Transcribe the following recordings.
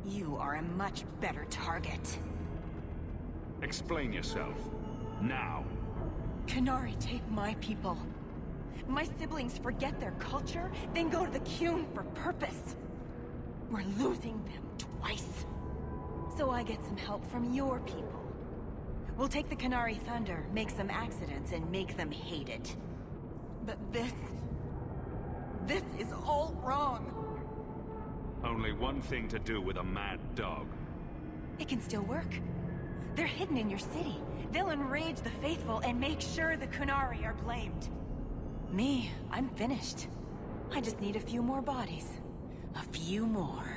You are a much better target. Explain yourself. Now. Qunari take my people. My siblings forget their culture, then go to the Qun for purpose. We're losing them twice. So I get some help from your people. We'll take the Qunari Thunder, make some accidents, and make them hate it. But this is all wrong. Only one thing to do with a mad dog. It can still work. They're hidden in your city. They'll enrage the faithful and make sure the Qunari are blamed. Me, I'm finished. I just need a few more bodies. A few more.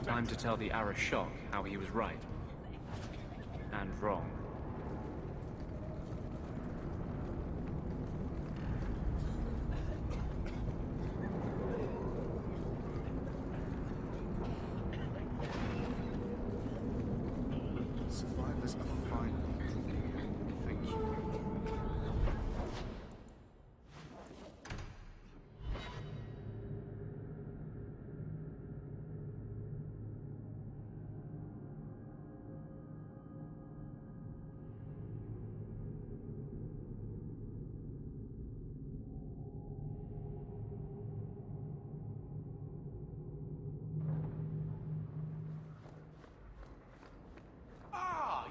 Time to tell the Arashok how he was right. And wrong. Survivors of a fine. Thank you.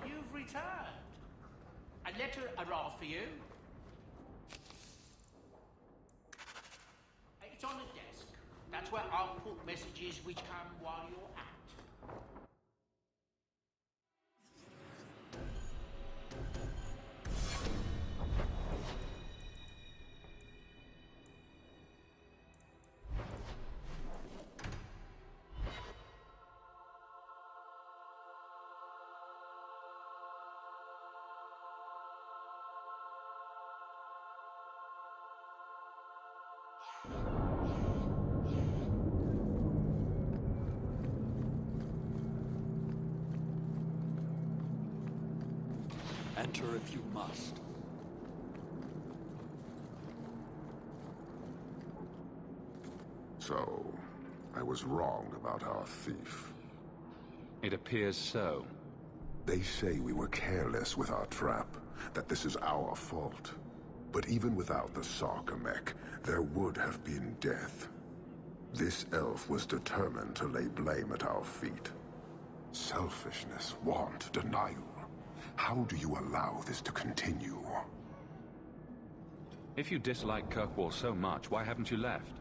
You've returned. A letter arrived for you. It's on the desk. That's where I'll put messages which come while you're out. Enter if you must. So, I was wrong about our thief. It appears so. They say we were careless with our trap, that this is our fault. But even without the Sarkamek, there would have been death. This elf was determined to lay blame at our feet. Selfishness, want, denial. How do you allow this to continue? If you dislike Kirkwall so much, why haven't you left?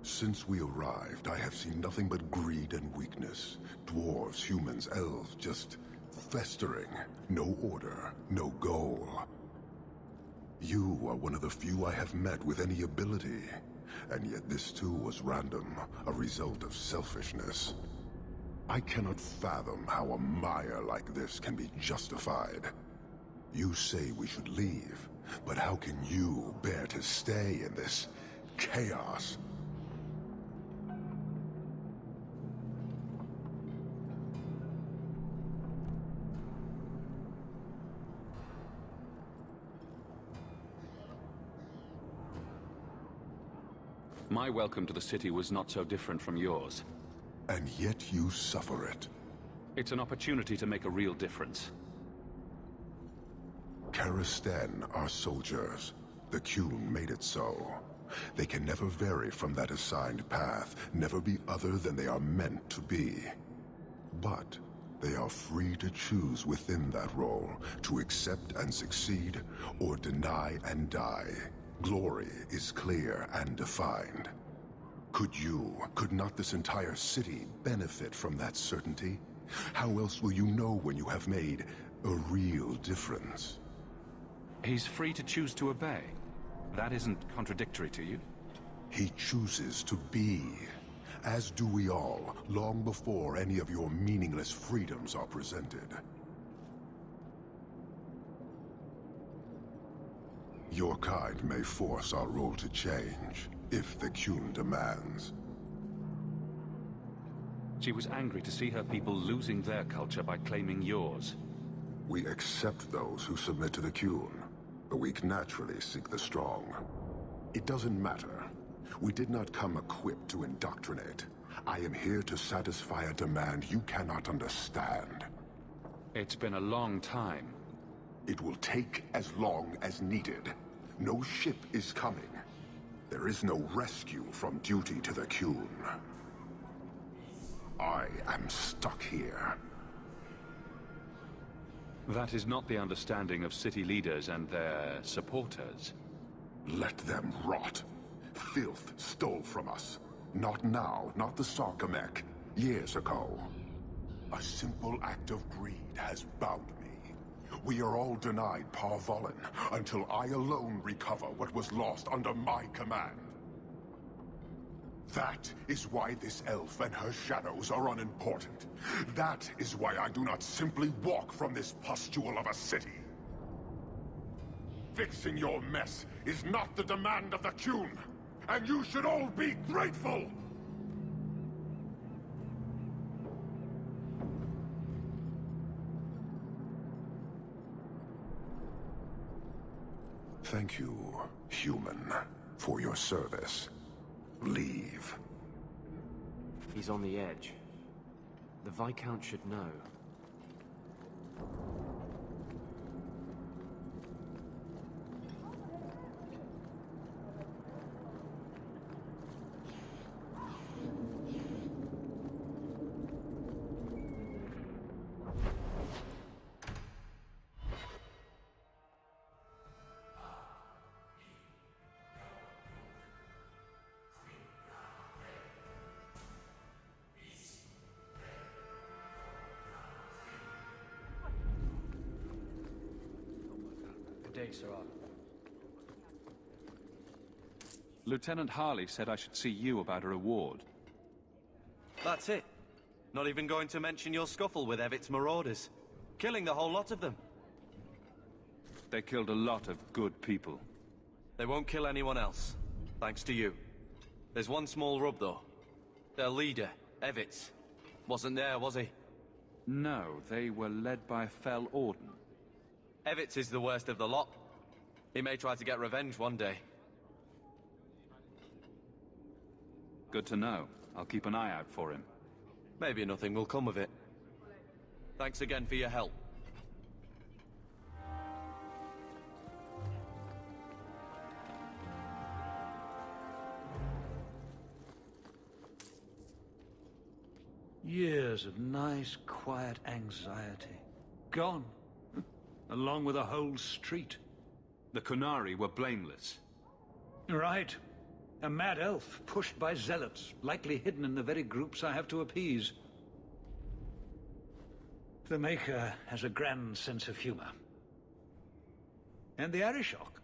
Since we arrived, I have seen nothing but greed and weakness. Dwarves, humans, elves, just festering. No order, no goal. You are one of the few I have met with any ability. And yet this too was random, a result of selfishness. I cannot fathom how a mire like this can be justified. You say we should leave, but how can you bear to stay in this chaos? My welcome to the city was not so different from yours. And yet you suffer it. It's an opportunity to make a real difference. Karastan are soldiers. The Qun made it so. They can never vary from that assigned path, never be other than they are meant to be. But they are free to choose within that role, to accept and succeed, or deny and die. Glory is clear and defined. Could not this entire city benefit from that certainty? How else will you know when you have made a real difference? He's free to choose to obey. That isn't contradictory to you? He chooses to be, as do we all, long before any of your meaningless freedoms are presented. Your kind may force our role to change, if the Qun demands. She was angry to see her people losing their culture by claiming yours. We accept those who submit to the Qun. The weak naturally seek the strong. It doesn't matter. We did not come equipped to indoctrinate. I am here to satisfy a demand you cannot understand. It's been a long time. It will take as long as needed. No ship is coming. There is no rescue from duty to the Qun. I am stuck here. That is not the understanding of city leaders and their supporters. Let them rot. Filth stole from us. Not now, not the Sarkamek. Years ago. A simple act of greed has bound me. We are all denied Parvolin until I alone recover what was lost under my command. That is why this elf and her shadows are unimportant. That is why I do not simply walk from this pustule of a city. Fixing your mess is not the demand of the Qun, and you should all be grateful! Thank you, human, for your service. Leave. He's on the edge. The Viscount should know. Lieutenant Harley said I should see you about a reward. That's it. Not even going to mention your scuffle with Evit's marauders. Killing the whole lot of them. They killed a lot of good people. They won't kill anyone else. Thanks to you. There's one small rub, though. Their leader, Evit's, wasn't there, was he? No, they were led by Fel Orden. Evitz is the worst of the lot. He may try to get revenge one day. Good to know. I'll keep an eye out for him. Maybe nothing will come of it. Thanks again for your help. Years of nice, quiet anxiety. Gone. Along with a whole street. The Qunari were blameless. Right. A mad elf pushed by zealots, likely hidden in the very groups I have to appease. The Maker has a grand sense of humor. And the Arishok.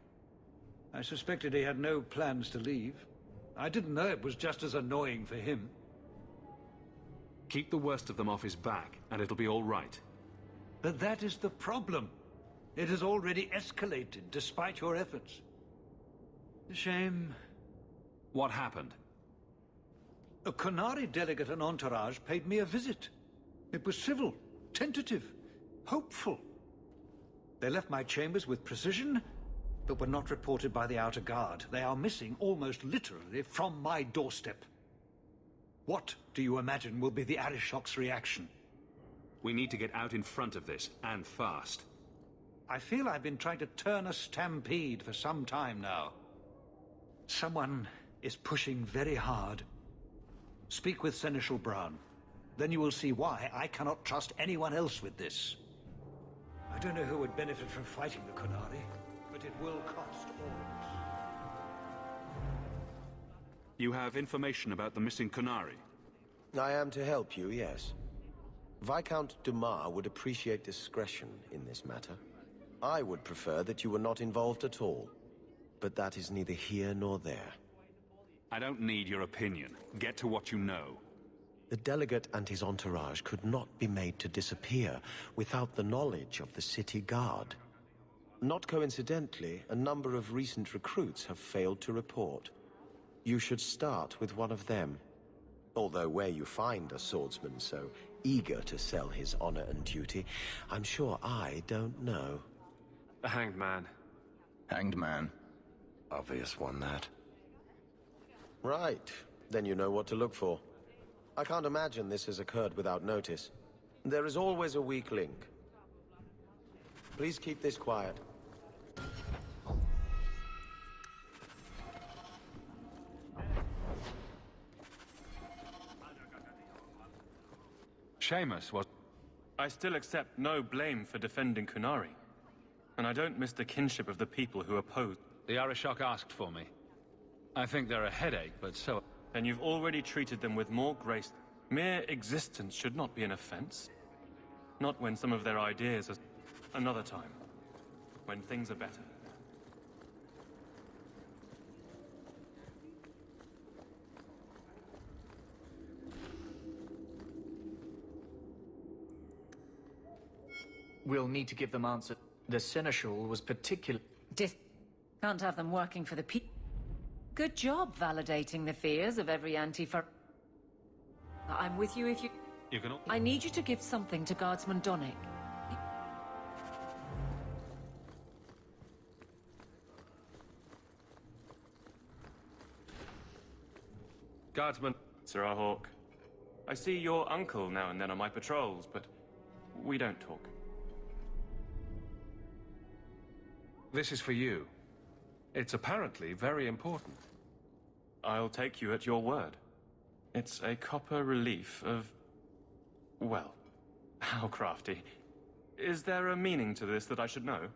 I suspected he had no plans to leave. I didn't know it was just as annoying for him. Keep the worst of them off his back, and it'll be all right. But that is the problem. It has already escalated, despite your efforts. A shame. What happened? A Qunari delegate and entourage paid me a visit. It was civil, tentative, hopeful. They left my chambers with precision, but were not reported by the outer guard. They are missing almost literally from my doorstep. What do you imagine will be the Arishok's reaction? We need to get out in front of this, and fast. I feel I've been trying to turn a stampede for some time now. Someone is pushing very hard. Speak with Seneschal Brown. Then you will see why I cannot trust anyone else with this. I don't know who would benefit from fighting the Qunari, but it will cost all of us. You have information about the missing Qunari? I am to help you, yes. Viscount Dumas would appreciate discretion in this matter. I would prefer that you were not involved at all. But that is neither here nor there. I don't need your opinion. Get to what you know. The delegate and his entourage could not be made to disappear without the knowledge of the city guard. Not coincidentally, a number of recent recruits have failed to report. You should start with one of them. Although where you find a swordsman so eager to sell his honor and duty, I'm sure I don't know. The Hanged Man. Hanged Man. Obvious one, that. Right. Then you know what to look for. I can't imagine this has occurred without notice. There is always a weak link. Please keep this quiet. Seamus was... I still accept no blame for defending Qunari. And I don't miss the kinship of the people who oppose. The Arishok asked for me. I think they're a headache, but so... And you've already treated them with more grace. Mere existence should not be an offense. Not when some of their ideas are... Another time. When things are better. We'll need to give them answer. The Seneschal was particular... Can't have them working for the Good job validating the fears of every Antifa... I'm with you if you... You can... I need you to give something to Guardsman Donick. Guardsman, Sir Hawk. I see your uncle now and then on my patrols, but we don't talk. This is for you. It's apparently very important. I'll take you at your word. It's a copper relief of... well, how crafty. Is there a meaning to this that I should know?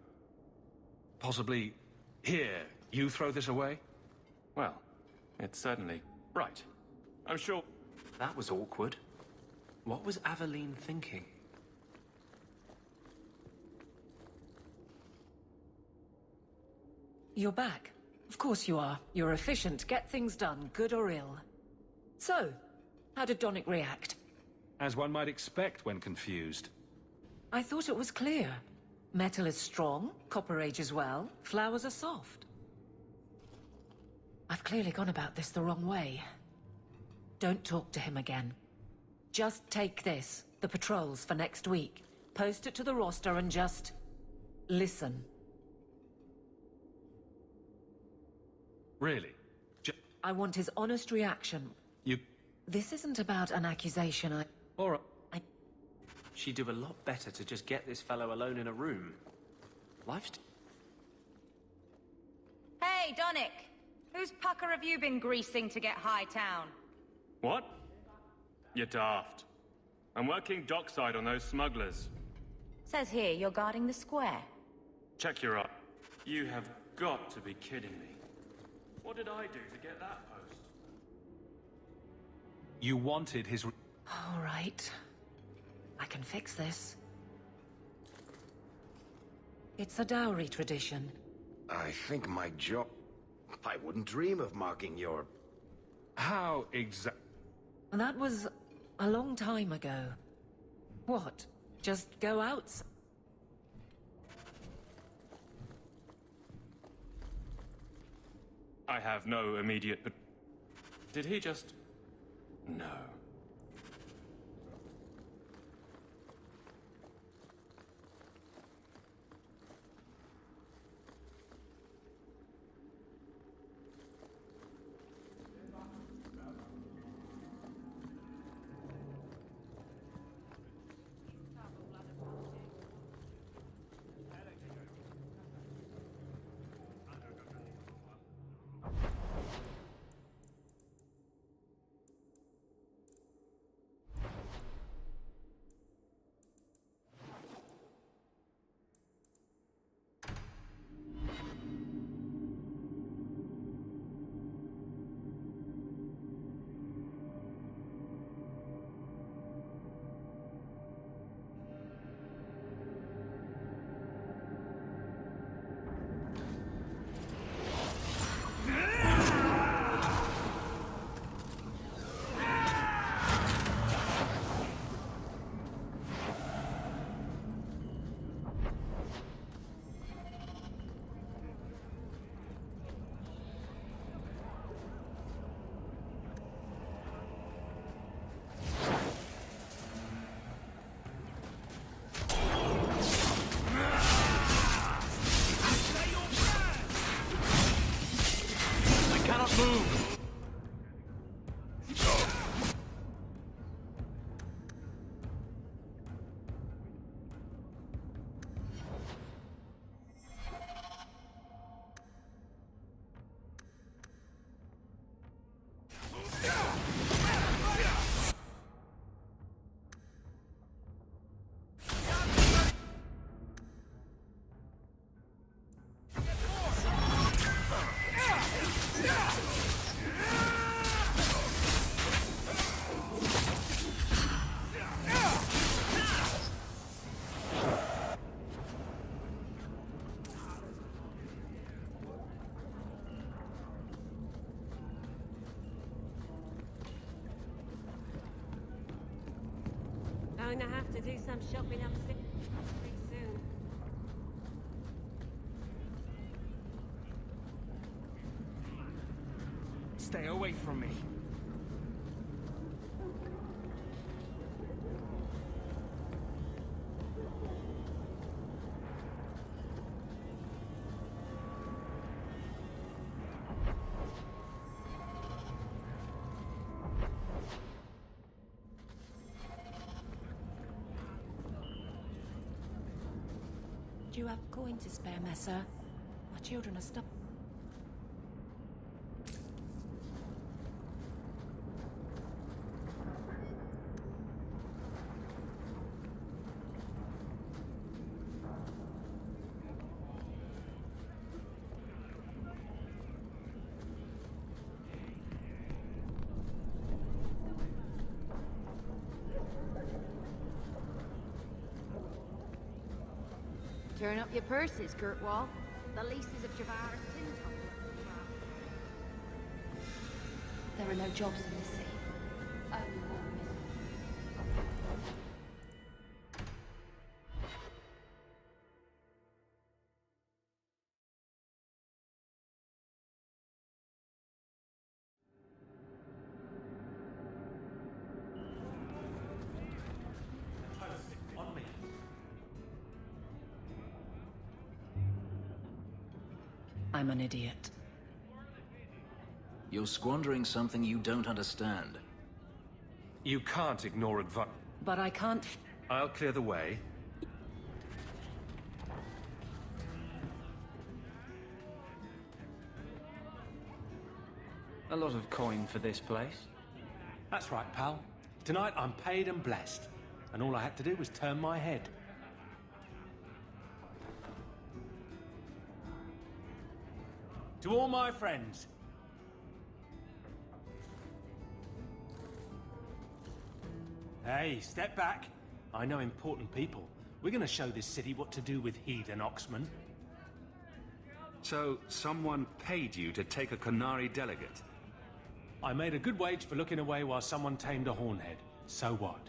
Possibly... Here, you throw this away? Well, it's certainly... right. I'm sure... That was awkward. What was Aveline thinking? You're back. Of course you are. You're efficient. Get things done, good or ill. So, how did Donick react? As one might expect when confused. I thought it was clear. Metal is strong, copper ages well, flowers are soft. I've clearly gone about this the wrong way. Don't talk to him again. Just take this, the patrols for next week. Post it to the roster and just... Listen. Really? I want his honest reaction. You... This isn't about an accusation. All right. She'd do a lot better to just get this fellow alone in a room. Life's... Hey, Donnick! Whose pucker have you been greasing to get high town? What? You're daft. I'm working dockside on those smugglers. Says here you're guarding the square. Check your eye. You have got to be kidding me. What did I do to get that post? You wanted his... All right. I can fix this. It's a dowry tradition. I think my job... I wouldn't dream of marking your... How exact... That was a long time ago. What? Just go out? I have no immediate... But did he just... No. Going to have to do some shopping upstairs pretty soon. Stay away from me. Do you have coin to spare, Messer? My children are stuck. Turn up your purses, Kurtwall. The leases of Javaris Tintop. There are no jobs in the city. Only more misery. I'm an idiot. You're squandering something you don't understand. You can't ignore advice. But I can't... I'll clear the way. A lot of coin for this place. That's right, pal. Tonight I'm paid and blessed. And all I had to do was turn my head. To all my friends. Hey, step back. I know important people. We're gonna show this city what to do with heathen Oxman. So, someone paid you to take a Qunari delegate? I made a good wage for looking away while someone tamed a hornhead. So what?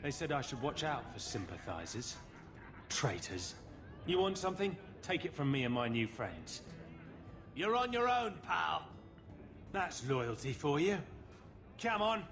They said I should watch out for sympathizers. Traitors. You want something? Take it from me and my new friends. You're on your own, pal. That's loyalty for you. Come on.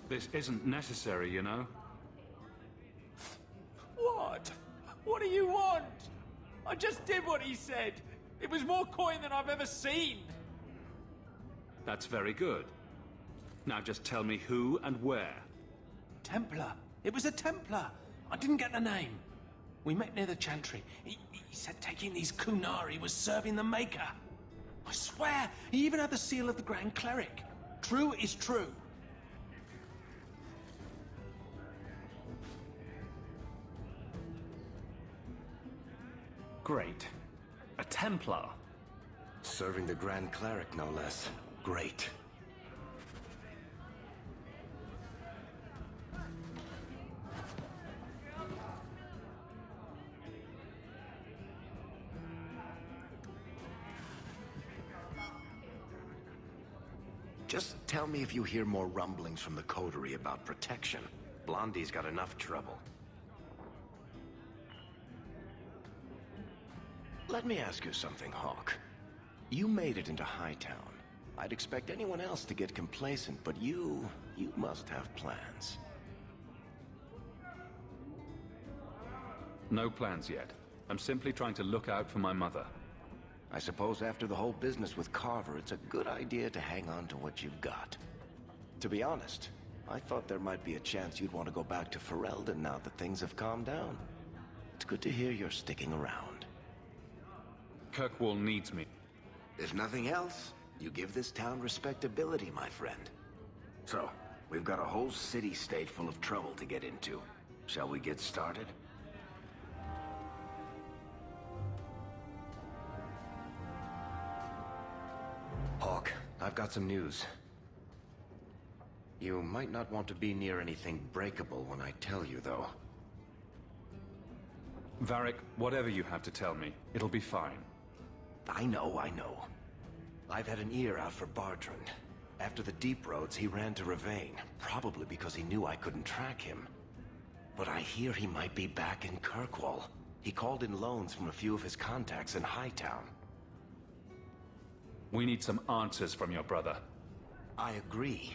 This isn't necessary, you know. What? What do you want? I just did what he said. It was more coin than I've ever seen. That's very good. Now just tell me who and where. Templar. It was a Templar. I didn't get the name. We met near the Chantry. He said taking these Qunari was serving the Maker. I swear, he even had the seal of the Grand Cleric. True is true. Great. A Templar. Serving the Grand Cleric, no less. Great. Just tell me if you hear more rumblings from the coterie about protection. Blondie's got enough trouble. Let me ask you something, Hawk. You made it into Hightown. I'd expect anyone else to get complacent, but you must have plans. No plans yet. I'm simply trying to look out for my mother. I suppose after the whole business with Carver, it's a good idea to hang on to what you've got. To be honest, I thought there might be a chance you'd want to go back to Ferelden now that things have calmed down. It's good to hear you're sticking around. Kirkwall needs me. If nothing else, you give this town respectability, my friend. So, we've got a whole city-state full of trouble to get into. Shall we get started? Hawk, I've got some news. You might not want to be near anything breakable when I tell you, though. Varric, whatever you have to tell me, it'll be fine. I know. I've had an ear out for Bartrand. After the Deep Roads, he ran to Ravain, probably because he knew I couldn't track him. But I hear he might be back in Kirkwall. He called in loans from a few of his contacts in Hightown. We need some answers from your brother. I agree.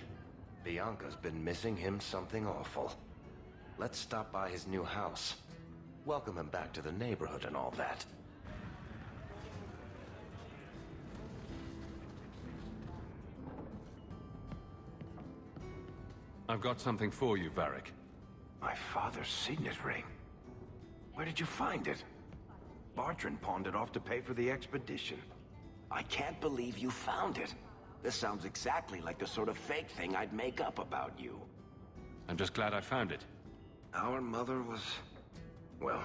Bianca's been missing him something awful. Let's stop by his new house. Welcome him back to the neighborhood and all that. I've got something for you, Varric. My father's signet ring. Where did you find it? Bartrand pawned it off to pay for the expedition. I can't believe you found it. This sounds exactly like the sort of fake thing I'd make up about you. I'm just glad I found it. Our mother was... well,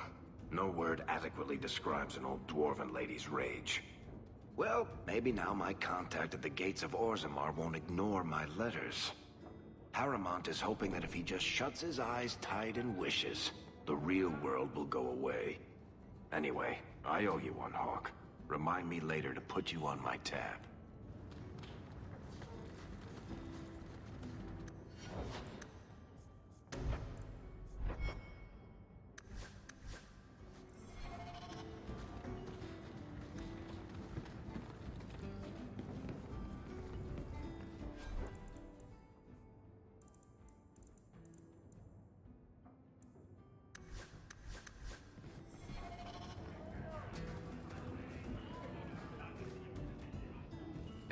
no word adequately describes an old dwarven lady's rage. Well, maybe now my contact at the gates of Orzammar won't ignore my letters. Paramount is hoping that if he just shuts his eyes tight and wishes, the real world will go away. Anyway, I owe you one, Hawk. Remind me later to put you on my tab.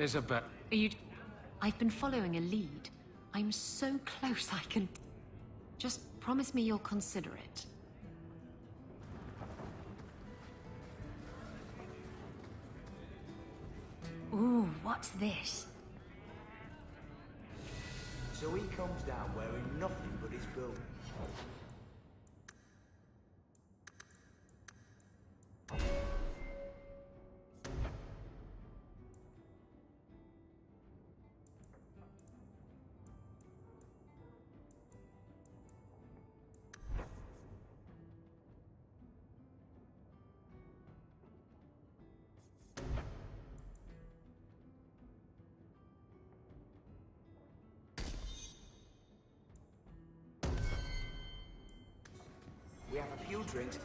Isabel... Are you... I've been following a lead. I'm so close I can... Just promise me you'll consider it. Ooh, what's this? So he comes down wearing nothing but his boots. We have a few drinks.